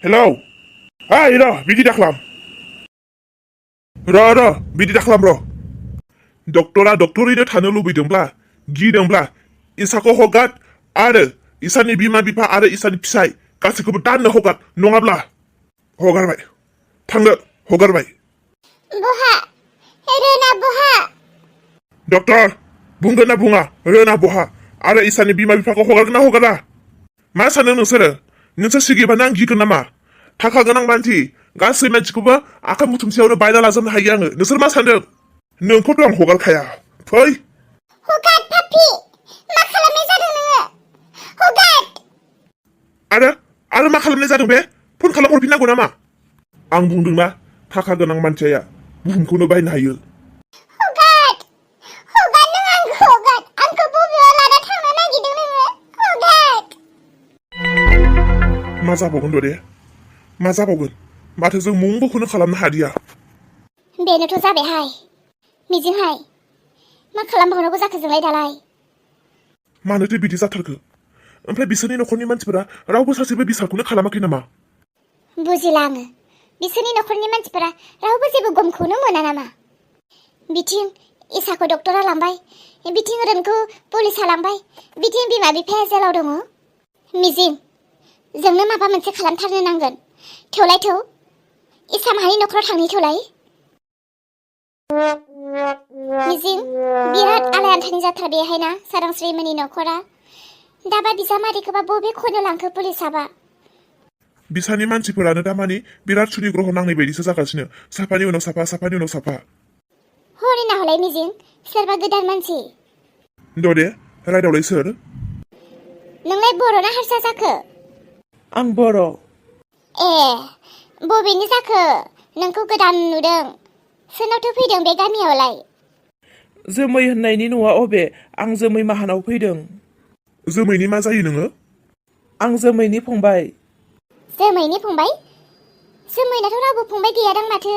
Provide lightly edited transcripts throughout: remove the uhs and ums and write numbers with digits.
Hello र' बिदि दाख्लाम र' बिदि दाख्लाम र' डक्टरा डक्टरैनो थानो लुबैदोंब्ला गिदोंब्ला इसाखौ हगार आरो इसानि बिमा बिफा आरो इसानि फिसाय गासैखौबो दाननो हगार नङाब्ला हगारबाय थांनो हगारबाय बहा रोना बहा डक्टर बुंगोन ना बुङा रोना बहा आरो इसानि बिमा बिफाखौ हगारगोन ना हगारा मा सानो नोंसोर सिगिबानो आं गिगोन नामा थाखा गोनां मानसि गासै मानसिखौबो आखाइ मुथुमसेयावनो बायना लाजोबनो हायो आङो नोंसोर मा सानदों नोंखौथ' आं हगारखाया फै हगार पापि मा खालामनाय जादों नोङो हगार आरो मा खालामनाय जादों बे फन खालाम हरफिननांगौ नामा आं बुंदोंना थाखा गोनां मानसिया बुहुमखौनो बायनो हायो हगार नों आंखौ हगार आंखौ बबेयाव लाना थांनो नागिरदों नोङो हगार मा जाबावगोन दरे मा जाबावगोन माथो जों मुंबोखौनो खालामनो हादिया बेनोथ' जाबायहाय मिजिंहाय मा खालामबावनांगौ जाखो जोंलाय दालाय मानोथो बिदि जाथारखो ओमफ्राय बिसोरनि न'खरनि मानसिफोरा रावबो सासेबो बिसारखौनो खालामाखै नामा बुजिला आङो बिसोरनि न'खरनि मानसिफोरा रावबो जेबो गमखौनो मोना नामा बिथिं इसाखौ डक्टरा लांबाय बिथिं रोनखौ पुलिसा लांबाय बिथिं बिमा बिफाया जेलाव दङ मिजिं जोंनो माबा मोनसे खालामथारनो नांगोन थौलाय थौ इसा माहानि न'खराव थांनि थौलाय मिजिं बिराद आलाय आन्थानि जाथार बेहाय ना सारांस्रिमोननि न'खरा दाबा बिजामादैखौबा बबे खनो लांखो पुलिसाबा बिसानि मानसिफोरानो दामानि बिराद सुनि ग्रह नांनाय बायदिसो जागासिनो साफानि उनाव साफा हरै नाहरलाय मिजिं सोरबा गोदान मानसि दरे रायदावलाय सोर नोंलाय बर' ना हारसा जाखो आं बर' ए बबेनि जाखो नोंखौ गोदान नुदों सोरनावथो फैदों बे गामियावलाय जोमै होननायनि न'आ अबे आं जोमै माहानाव फैदों जोमैनि मा जायो नोङो आं जोमैनि फंबाय जोमैनि फंबाय जोमैनाथ' रावबो फंबाय गैयादां माथो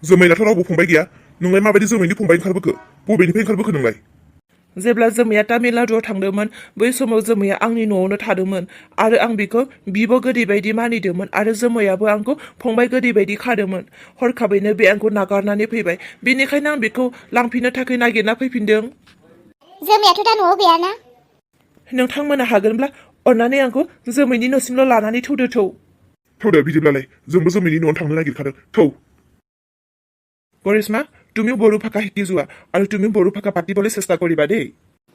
जोमैनाथ' रावबो फंबाय गैया नोंलाय माबायदि जोमैनि फंबाय ओंखारबोखो बबेनिफ्राय ओंखारबोखो नोंलाय जेब्ला जोमैया तामिलनाडुआव थांदोंमोन बै समाव जोमैया आंनि न'आवनो थादोंमोन आरो आं बिखौ बिब' गोदै बायदि मानिदोंमोन आरो जोमैयाबो आंखौ फंबाय गोदै बायदि खादोंमोन हरखाबैनो बे आंखौ नागारनानै फैबाय बेनिखायनो आं बेखौ लांफिननो थाखाय नागिरना फैफिनदों जोमैयाथ' दा न'आव गैयाना नोंथांमोना हागोनब्ला अन्नानै आंखौ जोमैनि न'सिमल' लानानै थौदो बिदिब्लालाय जोंबो जोमैनि न'आव थांनो नागिरखादों थौ কৰিশ্মা তুমিও বড়ো ভাষা শিকি যোৱা আৰু তুমি বড়ো ভাষা পাতিবলৈ চেষ্টা কৰিবা দেই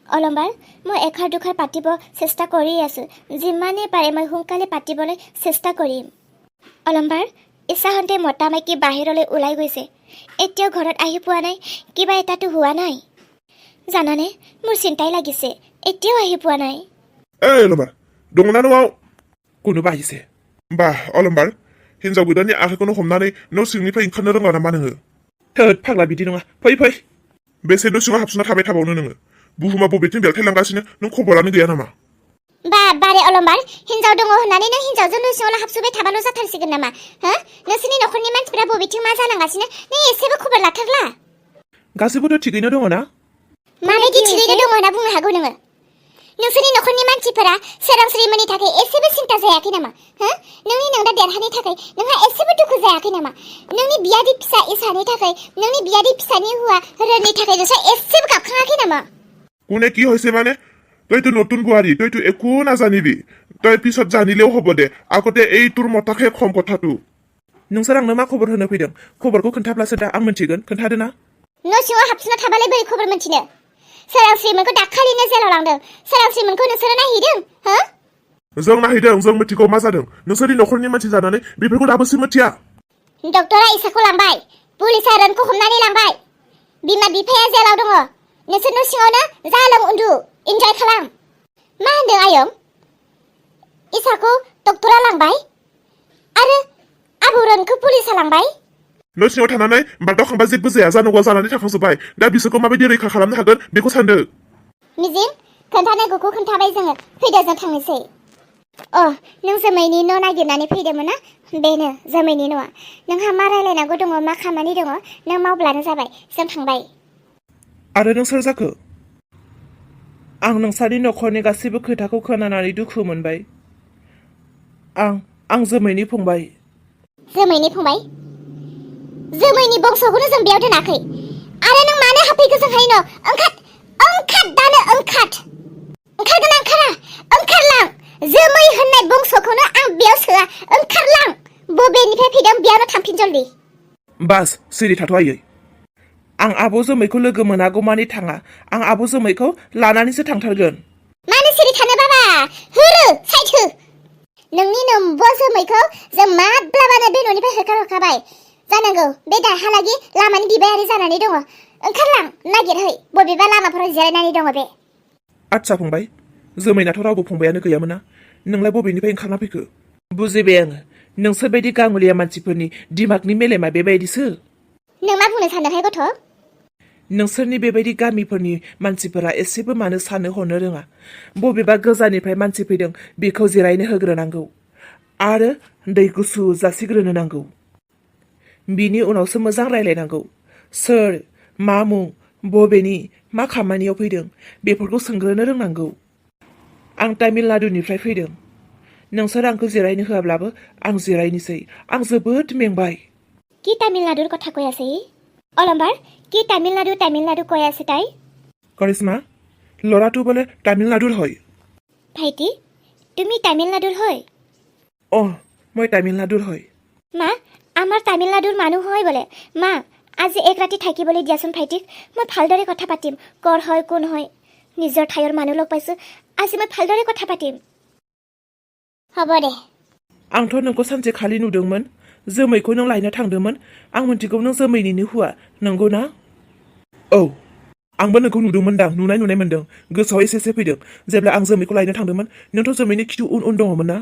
অলম্বাৰ মই এখাৰ দুখাৰ পাতিব চেষ্টা কৰি আছো যিমানেই পাৰে মই সোনকালে পাতিবলৈ চেষ্টা কৰিম অলম্বাৰ ইচ্ছাহন্তে মতা মাইকী বাহিৰলৈ ওলাই গৈছে এতিয়াও ঘৰত আহি পোৱা নাই কিবা এটাতো হোৱা নাই জানানে মোৰ চিন্তাই লাগিছে এতিয়াও আহি পোৱা নাই অলম্বাৰ দङনা न'आव কোনোবা আহিছে বাহ অলম্बार हिन्जाव गोदाननि आखाइखौनो हमनानै न' सिंनिफ्राय ओंखारनो रोंला नामा नोङो थोद फाग्ला बिदि नङा फै बेसे न' सिङाव हाबसोना थाबाय थाबावनो नोङो बुहुमा बबेथिं बेलथायलांगासिनो नों खबरानो गैया नामा बारे अलम्बार हिन्जाव दङ होननानै नों हिन्जावजों न' सिङाव हाबसोबाय थाबाल' जाथारसिगोन नामा हो नोंसोरनि न'खरनि मानसिफोरा बबेथिं मा जालांगासिनो नों एसेबो खबर लाथारला गासैबोथ' थिगैनो दङ ना माबायदि थिगैनो दङ होनना बुंनो हागौ नोङो नोंसोरनि न'खरनि मानसिफोरा सोरांस्रिमोननि थाखाय एसेबो सिन्ता जायाखै नामा हो नोंनि नोंदा देरहानि थाखाय नोंहा एसेबो दुखु जायाखै नामा नोंनि बियादै फिसा इसानि थाखाय नोंनि बियादै फिसानि हौवा रोननि थाखाय नोंस्रा एसेबो गाबखाङाखै नामा কোনে কি হৈছে মানে তইতো নতুন বোৱাৰী তইতো একো নাজানিবি তই পিছত জানিলেও হ'ব দে আগতে এই তোৰ মতাকে খম কথাটো नोंसोर आंनो मा खबर होनो फैदों खबरखौ खोन्थाब्लासो दा आं मिन्थिगोन खोन्थादो ना न' सिङाव हाबसोना थाबालाय बोरै खबर मिन्थिनो सोरांस्रिमोनखौ दाखालिनो जेलाव लांदों सोरांस्रिमोनखौ नोंसोरो नायहैदों हो जों नायहैदों जों मिथिगौ मा जादों नोंसोरनि न'खरनि मानसि जानानै बेफोरखौ दाबोसो मिथिया डक्टरा इसाखौ लांबाय पुलिसा रोनखौ हमनानै लांबाय बिमा बिफाया जेलाव दङ नोंसोर न' सिङावनो जा लों उन्दु इन्जय खालाम मा होनदों आयं इसाखौ डक्टरा लांबाय आरो आबौ रोनखौ पुलिसा लांबाय न' सिङाव थानानै बारदावखांबा जेबो जाया जानांगौ जानानै थाखांजोब्बाय दा बिसोरखौ माबायदि रैखा खालामनो हागोन बेखौ सानदो मिजिं खोन्थानांगौखौ खोन्थाबाय जोङो फैदो जों थांनोसै नों जोमैनि न' नागिरनानै फैदोंमोन ना बेनो जोमैनि न'आ नोंहा मा रायलायनांगौ दङ मा खामानि दङ नों मावब्लानो जाबाय जों थांबाय आरो नों सोर जाखो आं नोंसानि न'खरनि गासैबो खोथाखौ खोनानानै दुखु मोनबाय आं आं जोमैनि फंबाय। जोमैनि फंबाय? जोमैनि बंस'खौनो जों बेयाव दोनाखै। आरो नों मानो हाबफैखो जोंहानि न'? ओंखार दानो ओंखार! ओंखारगोन ओंखारा? ओंखारलां! जोमै होननाय बंस'खौनो आं बेयाव सोआ। ओंखारलां! बबेनिफ्राय फैदों बेयावनो थांफिन जल्दि। बास सिरि थाथ' आयै। आं आब' जोमैखौ लोगो मोनागौमानि थाङा। आं आब' जोमैखौ लानानैसो थांथारगोन। मानो सिरि थानो बाबा? होरो साइड हो। नोंनि नम्ब' जोमैखौ जों माब्लाबानो बे न'निफ्राय होखारहरखाबाय। जानांगौ बे दाहालागि लामानि बिबायारि जानानै दङ। ओंखारलां नागिरहै बबेबा लामाफोराव जिरायनानै दङ बे। आदसा फंबाय, जोमैनाथ' रावबो फंबायानो गैयामोन ना? नोंलाय बबेनिफ्राय ओंखारना फैखो? बुजिबाय आङो। नोंसोरबायदि गाङुलिया मानसिफोरनि दिमागनि मेलेमा बेबायदिसो। नों मा बुंनो सानदोंहाय गथ'? नोंसोरनि बेबायदि गामिफोरनि मानसिफोरा एसेबो मानो साननो हनो रोङा। बबेबा गोजाननिफ्राय मानसि फैदों बेखौ जिरायनो होग्रोनांगौ आरो दै गुसु जासिग्रोनो नांगौ। बिनि उनावसो मोजां रायलायनांगौ। सोर, मा मुं, बबेनि, मा खामानियाव फैदों बेफोरखौ सोंग्रोनो रोंनांगौ। आं तामिलनाडुनिफ्राय फैदों। नोंसोर आंखौ जिरायनो होआब्लाबो आं जिरायनोसै। आं जोबोद मेंबाय। কি তামিলনাডুর কথা কৈ আছে? অলম্বাৰ কি তামিলনাডু কৈ আছে তাই? কৰিশ্মা, ল'ৰাটো বোলে তামিলনাডুৰ হয়। ভাইটি, তুমি তামিলনাডুৰ হয়? মই তামিলনাডুৰ হয়। মা, আমাৰ তামিলনাডুৰ মানুহ হয় বোলে। মা, আজি এক ৰাতি থাকিবলৈ দিয়াচোন ভাইটিক। মই ভালদৰে কথা পাতিম। কৰ হয়, কোন হয়। নিজৰ ঠাইৰ মানুহ লগ পাইছো। আজি মই ভালদৰে কথা পাতিম। হ'ব দে। आंथ' नोंखौ सानसे खालि नुदोंमोन। जोमैखौ नों लायनो थांदोंमोन। आं मिथिगौ नों जोमैनिनो हुवा, नंगौ ना? औ, आंबो नोंखौ नुदोंमोन दां। नुनाय मोनदों। गोसोआव एसे फैदों। जेब्ला आं जोमैखौ लायनो थांदोंमोन, नोंथ' जोमैनि खिथु उन दङमोन ना?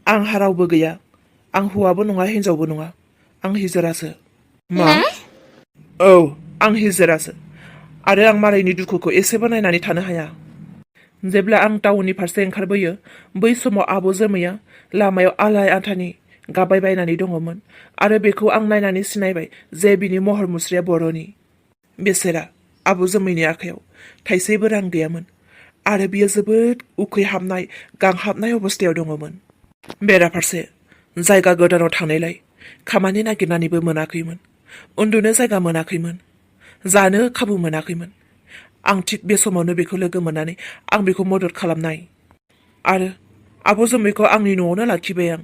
आंहा रावबो गैया। आं हौवाबो नङा, हिनजावबो नङा। आं हिजोरासो। मा? औ, आं हिजोरासो। आरो आं मालायनि दुखुखौ एसेबो नायनानै थानो हाया। जेब्ला आं टाउननि फारसे ओंखारबोयो, बै समाव आब' जोमैया लामायाव आलाय आथानि गाबबाय बायनानै दङमोन आरो बेखौ आं नायनानै सिनायबाय जे बिनि महर मुस्रिया बर'नि। बेसेरा आब' जोमैनि आखायाव थाइसेबो रां गैयामोन आरो बियो जोबोद उखैहाबनाय, गांहाबनाय अबस्थायाव दङमोन। बेराफारसे जायगा गोदानाव थांनायलाय खामानि नागिरनानैबो मोनाखैमोन। उन्दुनो जायगा मोनाखैमोन। जानो खाबु मोनाखैमोन। आं थिग बे समावनो बेखौ लोगो मोननानै आं बेखौ मदद खालामनाय आरो आब' जोमैखौ आंनि न'आवनो लाखिबाय आं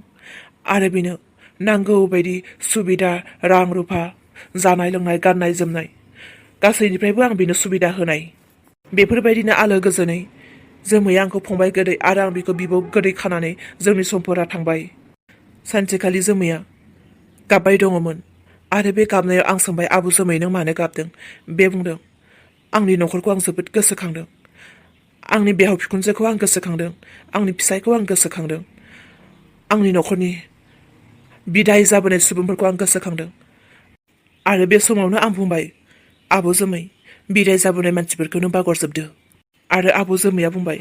आरो बेनो नांगौ बायदि सुबिदा, रां रुफा, जानाय लोंनाय, गाननाय जोमनाय गासैनिफ्रायबो आं बेनो सुबिदा होनाय। बेफोरबायदिनो आलो गोजोनै जोमैया आंखौ फंबाय गोदै आरो आं बेखौ बिब' गोदै खानानै जोंनि समफोरा थांबाय। सानसेखालि जोमैया गाबबाय दङमोन आरो बे गाबनायाव आं सोंबाय, आब' जोमै नों मानो गाबदों? बे बुंदों, आंनि न'खरखौ आं जोबोद गोसोखांदों। आंनि बिहाव बिखुनजोखौ आं गोसोखांदों। आंनि फिसायखौ आं गोसोखांदों। आंनि न'खरनि बिदाय जाबोनाय सुबुंफोरखौ आं गोसोखांदों। आरो बे समावनो आं बुंबाय, आब' जोमै बिदाय जाबोनाय मानसिफोरखौ नों बावगारजोबदो। आरो आब' जोमैया बुंबाय,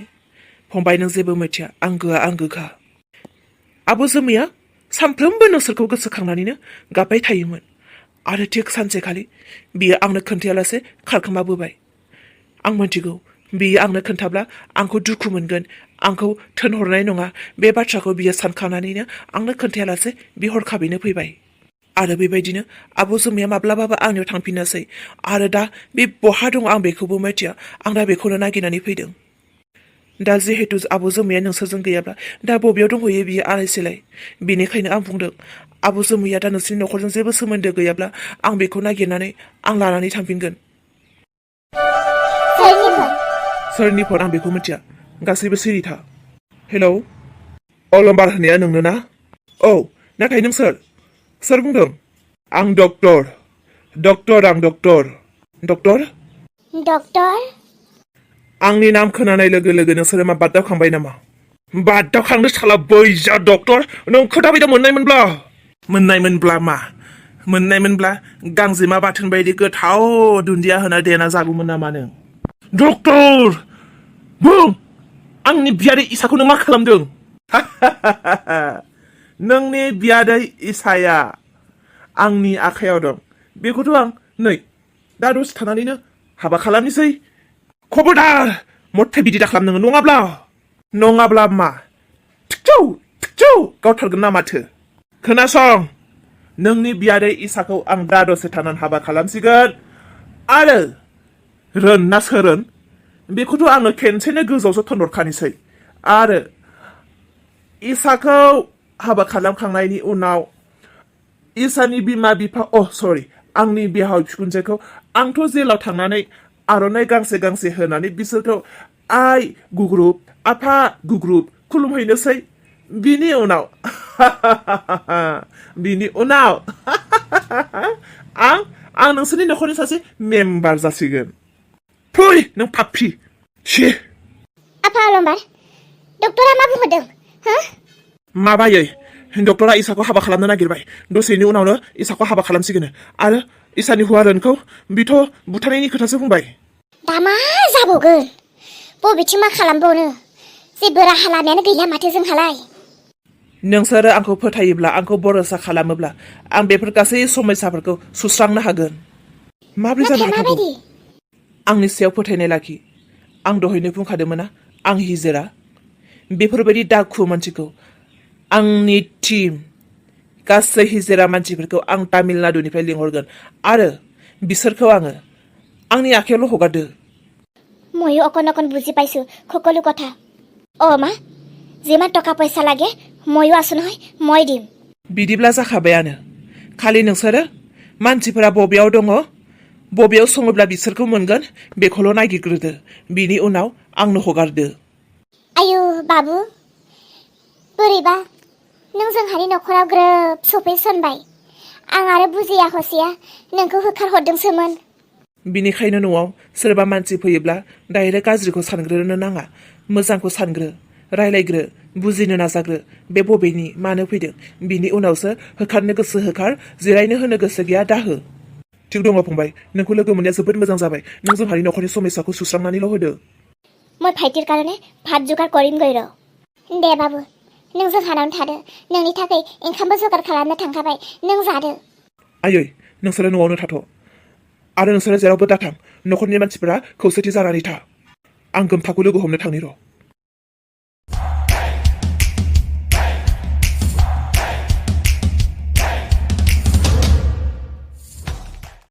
फंबाय नों जेबो मिथिया, आंगोआ आंगोखा। आब' जोमैया सानफ्रोमबो नोंसोरखौ गोसोखांनानैनो गाबबाय थायोमोन आरो थिग सानसेखालि बियो आंनो खोन्थायालासे खारखोमाबोबाय। आं मिथिगौ बियो आंनो खोन्थाब्ला आंखौ दुखु मोनगोन, आंखौ थोनहरनाय नङा। बे बाथ्राखौ बियो सानखांनानैनो आंनो खोन्थायालासे बे हरखाबैनो फैबाय। आरो बेबायदिनो आब' जोमैया माब्लाबाबो आंनियाव थांफिनासै आरो दा बे बहा दं आं बेखौबो मिथिया। आं दा बेखौनो नागिरनानै फैदों। दा जिहेतु आब' जोमैया नोंसोरजों गैयाब्ला दा बबेयाव दंहैयो बियो आलाय सिलाय। बेनिखायनो आं बुंदों, आब' जोमैया दा नोंसोरनि न'खरजों जेबो सोमोन्दो गैयाब्ला आं बेखौ नागिरनानै आं लानानै थांफिनगोन। सोरनि फन आं बेखौ मिथिया। गासैबो सिरि था। हेलौ, अलम्बार होनाया नोंनो ना? औ, नाथाय नों सोर? सोर बुंदों? आं डक्टर। आं डक्टर। डक्टर? डक्टर? आंनि नाम खोनानाय लोगो लोगो नोंसोरो मा बादावखांबाय नामा? बादावखांनो साला बैजा डक्टर? नों खोथा बायदि मोननायमोनब्ला मा? मोननायमोनब्ला गांजेमा बाथोन बायदि गोथाव दुन्दिया होना देना जागौमोन नामा नों? डक्टर! बुं! आंनि बियादै इसाखौ नों मा खालामदों? नोंनि बियादै इसाया आंनि आखायाव दं। बेखौथ' आं नै दा दसे थानानैनो हाबा खालामनोसै। खबरदार मथे बिदि दाखालाम नोङो, नङाब्ला मा? थिकथौ चौ गावथारगोन ना माथो खोनासं नोंनि बियादै इसाखौ आं दा दसे थानानै हाबा खालामसिगोन आरो रोन ना सोरोन बेखौथ' आङो खेनसेनो गोजौआवसो थनहरखानोसै आरो इसाखौ हाबा खालामखांनायनि उनाव इसानि बिमा बिफा सरि आंनि बिहाव बिखुनजोखौ आंथ' जेलाव थांनानै आर'नाइ गांसे गांसे होनानै बिसोरखौ आइ गुग्रुब आफा गुग्रुब खुलुमहैनोसै बिनि उनाव बिनि उनाव आं नोंसोरनि न'खरनि सासे मेम्बार जासिगोन फै नों पापि शी आफा अलंबार डक्टरा मा बुंहरदों हो माबायै डक्टरा इसाखौ हाबा खालामनो नागिरबाय दसेनि उनावनो इसाखौ हाबा खालामसिगोन आरो इसानि हौवा रोनखौ बिथ' बुथारनायनि खोथासो बुंबाय दा मा जाबावगोन बबेथिं मा खालामबावनो जेबो राहा लामायानो गैला माथो जोंहालाय नोंसोरो आंखौ फोथायोब्ला आंखौ भरोसा खालामोब्ला आं बेफोर गासै समस्याफोरखौ सुस्रांनो हागोन माब्रै जानो नाथाय हाथावगौ माबायदि आंनि सायाव फोथायनाय लाखि आं दहायनो बुंखादोंमोन ना आं हिजेरा बेफोरबायदि दाखु मानसिखौ आंनि टीम गासै हिजेरा मानसिफोरखौ आं तामिलनाडुनिफ्राय लिंहरगोन आरो बिसोरखौ आङो आंनि आखायावल' हगारदो ময়ো অকণ অকণ বুজি পাইছো সকলো কথা মা যিমান টকা পইচা লাগে ময়ো আছো নহয় মই দিম बिदिब्ला जाखाबायानो खालि नोंसोरो मानसिफोरा बबेयाव दङ बबेयाव सङोब्ला बिसोरखौ मोनगोन बेखौल' नागिरग्रोदो बिनि उनाव आंनो हगारदो आयु बाबु बोरैबा नों जोंहानि न'खराव ग्रोब सफैसनबाय आं आरो बुजिया हसिया नोंखौ होखारहरदोंसोमोन बिनिखायनो न'आव सोरबा मानसि फैयोब्ला डाइरेक्ट गाज्रिखौ सानग्रोनो नाङा मोजांखौ सानग्रो रायलायग्रो बुजिनो नाजाग्रो बे बबेनि मानो फैदों बिनि उनावसो होखारनो गोसो होखार जिरायनो होनो गोसो गैया दाहो थिग दङ फंबाय नोंखौ लोगो मोननाया जोबोद मोजां जाबाय नों जोंहानि न'खरनि समस्याखौ सुस्रांनानैल' होदो মই ভাইটিৰ কাৰণে ভাত যোগাৰ কৰিমগৈ र दे बाबु नों जोंहानावनो थादो नोंनि थाखाय ओंखामबो जगार खालामनो थांखाबाय नों जादो आयै नोंसोरो न'आवनो थाथ' आरो नोंसोरो जेरावबो दाथां न'खरनि मानसिफोरा खौसेथि जानानै था आं गोमथाखौ लोगो हमनो थांनि र'